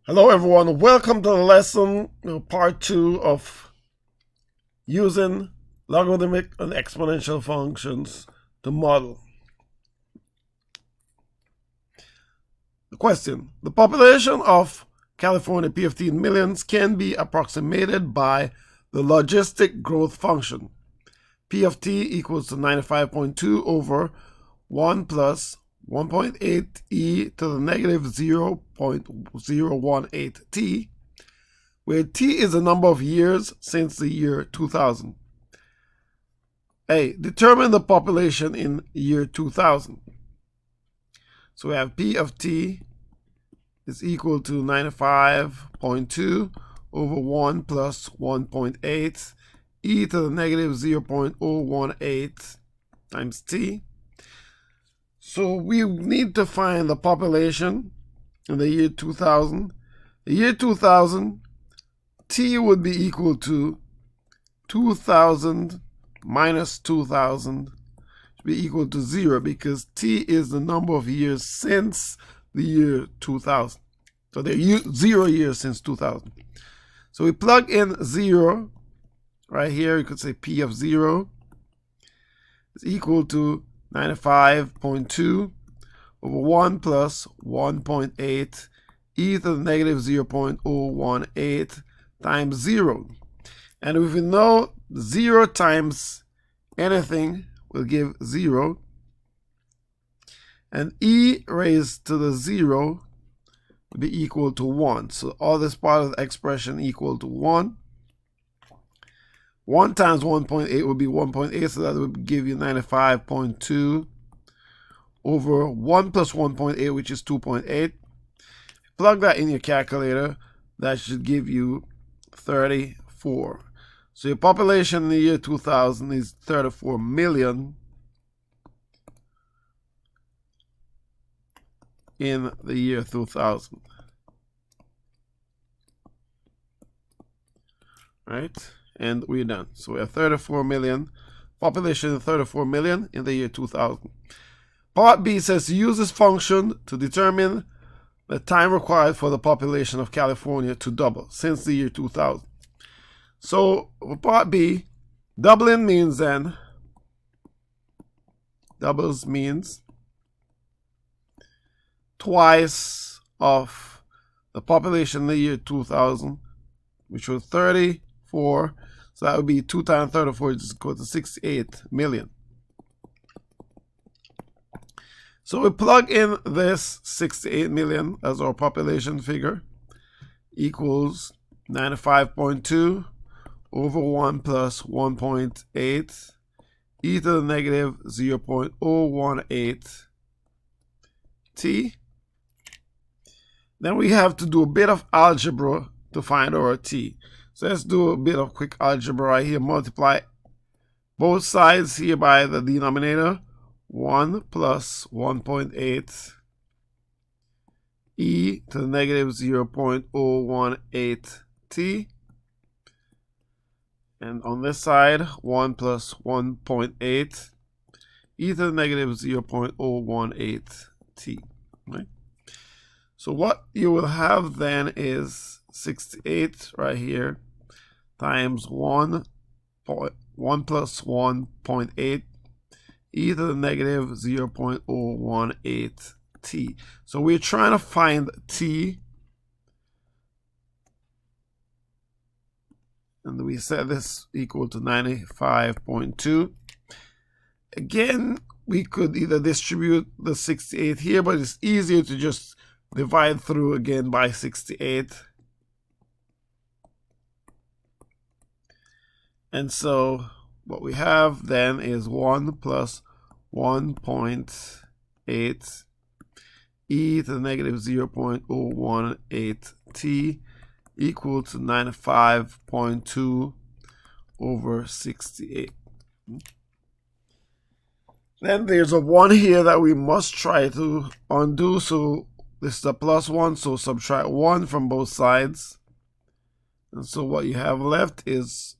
Hello everyone, welcome to the lesson, part 2 of using logarithmic and exponential functions to model. The question: the population of California, P15 millions, can be approximated by the logistic growth function. P of t equals to 95.2 over 1 plus 1.8 e to the negative 0.018 t, where t is the number of years since the year 2000. A. Determine the population in year 2000. So we have P of t is equal to 95.2 over 1 plus 1.8 e to the negative 0.018 times t. So we need to find the population in the year 2000. The year 2000, t would be equal to 2000 minus 2000 should be equal to 0 because t is the number of years since the year 2000. So there are 0 years since 2000. So we plug in 0 right here. You could say P of 0 is equal to 95.2 over 1 plus 1.8 e to the negative 0.018 times 0. And if we know 0 times anything will give 0, and e raised to the 0 will be equal to 1. So all this part of the expression equal to 1. 1 times 1.8 would be 1.8, so that would give you 95.2 over 1 plus 1.8, which is 2.8. Plug that in your calculator, that should give you 34. So your population in the year 2000 is 34 million in the year 2000. Right? And we're done. So we have 34 million, population of 34 million in the year 2000. Part B says use this function to determine the time required for the population of California to double since the year 2000. So for part B, doubling means then, doubles means twice of the population in the year 2000, which was 34. So that would be 2 times 34 is equal to 68 million. So we plug in this 68 million as our population figure, equals 95.2 over 1 plus 1.8 e to the negative 0.018 t. Then we have to do a bit of algebra to find our t. So let's do a bit of quick algebra right here. Multiply both sides here by the denominator. 1 plus 1.8 e to the negative 0.018 t. And on this side, 1 plus 1.8 e to the negative 0.018 t. Right? So what you will have then is 68 right here times 1 plus 1.8 e to the negative 0.018 t. So we're trying to find t, and we set this equal to 95.2. Again, we could either distribute the 68 here, but it's easier to just divide through again by 68. And so what we have then is 1 plus 1.8 e to the negative 0.018 t equal to 95.2 over 68. Then there's a 1 here that we must try to undo. So this is a plus 1, so subtract 1 from both sides. And so what you have left is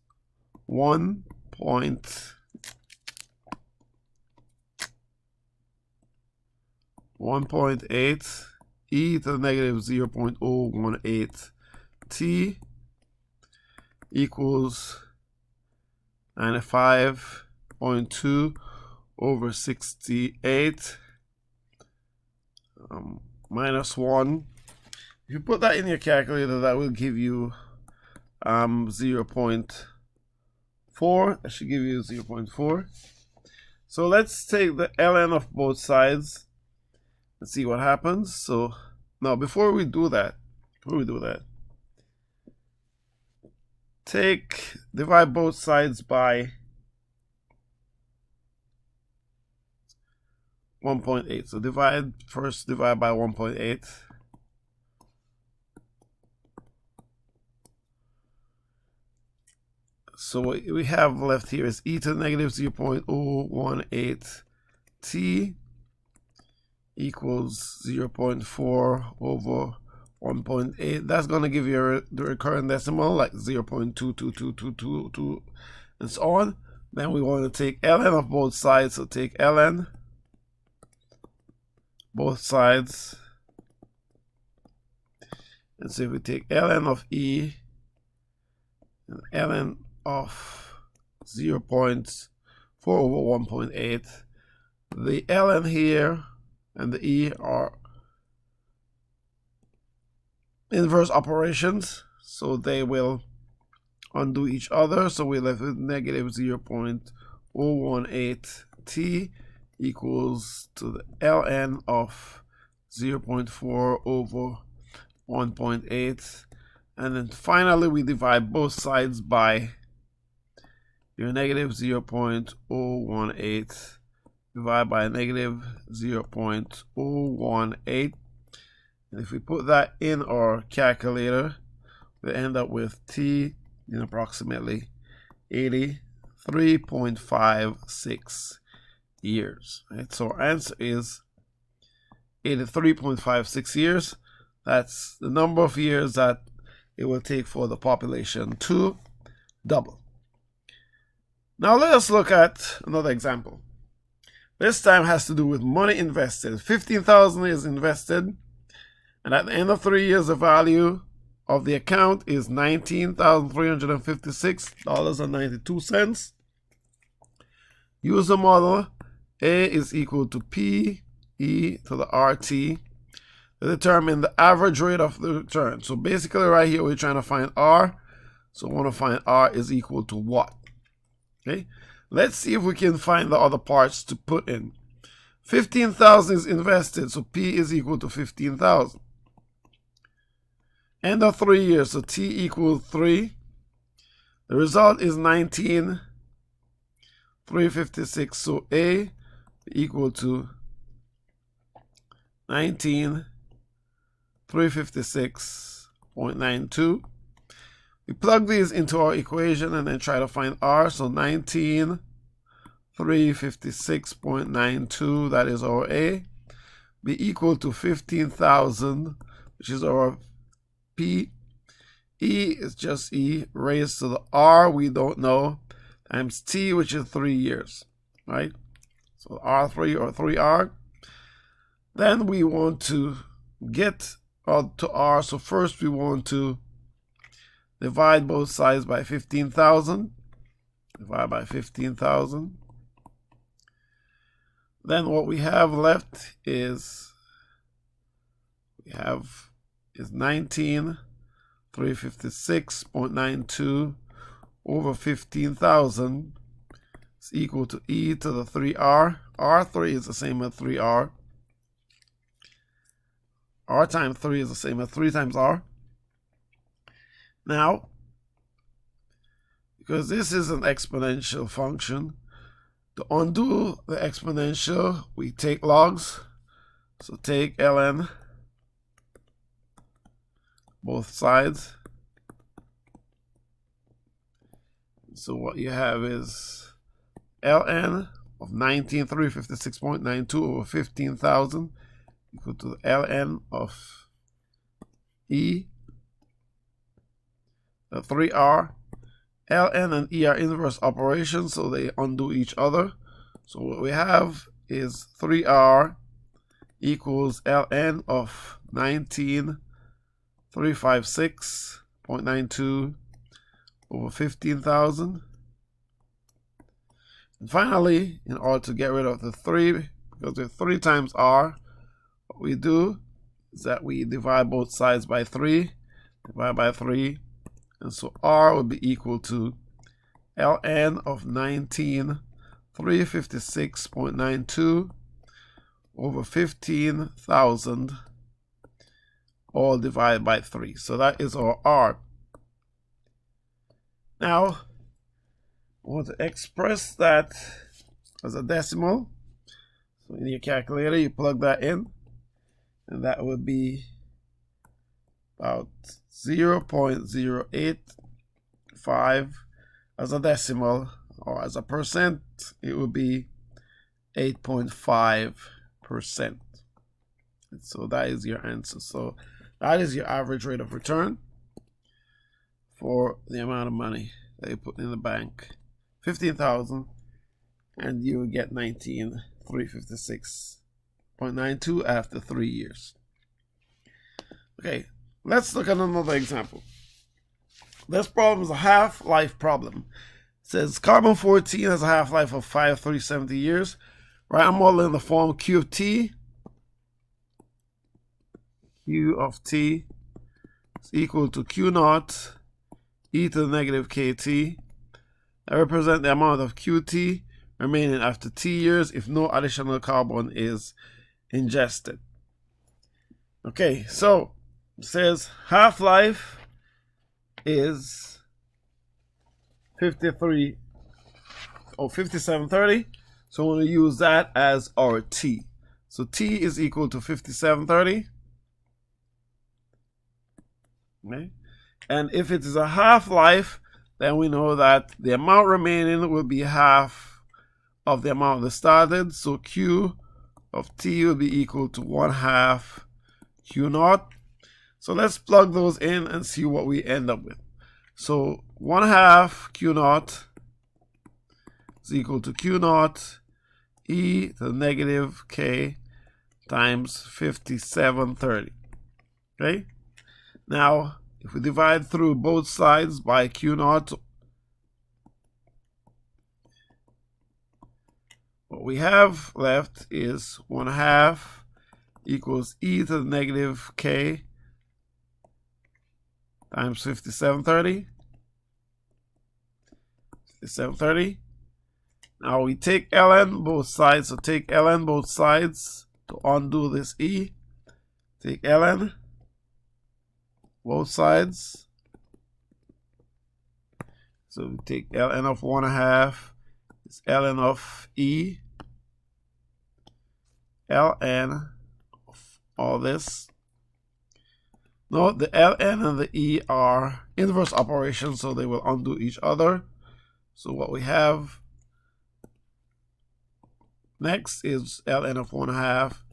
1.8 e to the negative 0.018 t equals 95.2 over 68 minus 1. If you put that in your calculator, that will give you 0.4. That should give you 0.4. So let's take the ln of both sides and see what happens. So now before we do that, divide both sides by 1.8. So first divide by 1.8. So what we have left here is e to the negative 0.018 t equals 0.4 over 1.8. That's going to give you the recurrent decimal, like 0.22222 and so on. Then we want to take ln of both sides. So take ln both sides. And so if we take ln of e and ln of 0.4 over 1.8, the ln here and the e are inverse operations, so they will undo each other. So we're left with negative 0.018 t equals to the ln of 0.4 over 1.8, and then finally we divide both sides by your negative 0.018 divided by negative 0.018. And if we put that in our calculator, we end up with t in approximately 83.56 years. Right? So our answer is 83.56 years. That's the number of years that it will take for the population to double. Now let us look at another example. This time has to do with money invested. 15,000 is invested, and at the end of 3 years, the value of the account is $19,356.92. Use the model A is equal to P E to the RT to determine the average rate of the return. So basically right here, we're trying to find R. So we want to find R is equal to what? Okay, let's see if we can find the other parts to put in. 15,000 is invested, so P is equal to 15,000. End of 3 years, so T equals 3. The result is 19,356, so A equal to 19,356.92. We plug these into our equation and then try to find R. So 19,356.92, that is our A, be equal to 15,000, which is our P. E is just E raised to the R, we don't know, times T, which is 3 years, right? So R3 or 3R. Then we want to get to R. So first we want to divide both sides by 15,000. Divide by 15,000. Then what we have left is 19,356.92 over 15,000 is equal to E to the 3R. R3 is the same as 3R. R times 3 is the same as 3 times R. Now, because this is an exponential function, to undo the exponential, we take logs. So take ln both sides. So what you have is ln of 19,356.92 over 15,000 equal to the ln of E, the 3R. ln and E are inverse operations, so they undo each other. So what we have is 3R equals ln of 19,356.92 over 15,000. And finally, in order to get rid of the 3, because we're 3 times r, what we do is that we divide both sides by 3, divide by 3, and so r would be equal to ln of 19,356.92 over 15,000, all divided by 3. So that is our r. Now, I want to express that as a decimal. So in your calculator, you plug that in, and that would be about 0.085 as a decimal, or as a percent, it would be 8.5%. So that is your answer. So that is your average rate of return for the amount of money that you put in the bank. 15,000, and you will get 19,356.92 after 3 years. Okay, let's look at another example. This problem is a half-life problem. It says carbon-14 has a half-life of 5,370 years. Right, I'm modeling the form Q of T. Q of T is equal to Q naught e to the negative KT. That represents the amount of QT remaining after T years if no additional carbon is ingested. Okay, so it says half-life is 5730. So I'm going to use that as our T. So T is equal to 5730. Okay. And if it is a half-life, then we know that the amount remaining will be half of the amount that started. So Q of T will be equal to 1/2 Q naught. So let's plug those in and see what we end up with. So 1/2 Q naught is equal to Q naught e to the negative K times 5730. Okay? Now, if we divide through both sides by Q naught, what we have left is 1/2 equals e to the negative K times 5730. 5730. Now we take ln both sides, so take ln both sides to undo this e. Take ln both sides. So we take ln of 1/2 is ln of e, ln of all this. Note the ln and the e are inverse operations, so they will undo each other. So what we have next is ln of 1/2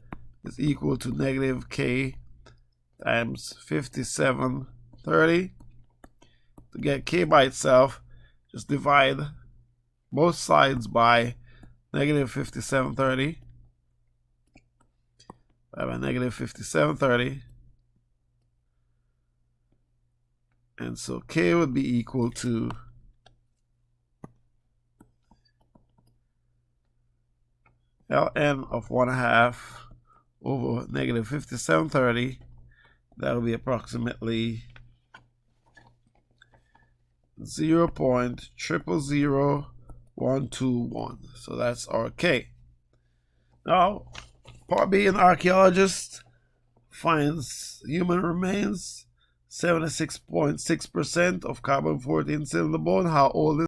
is equal to negative K times 5730. To get K by itself, just divide both sides by negative 5730. By negative 5730. And so K would be equal to ln of 1/2 over negative 5730. That'll be approximately 0.000121. So that's our K. Now, part B, an archaeologist finds human remains, 76.6% of carbon-14 cylinder bone. How old is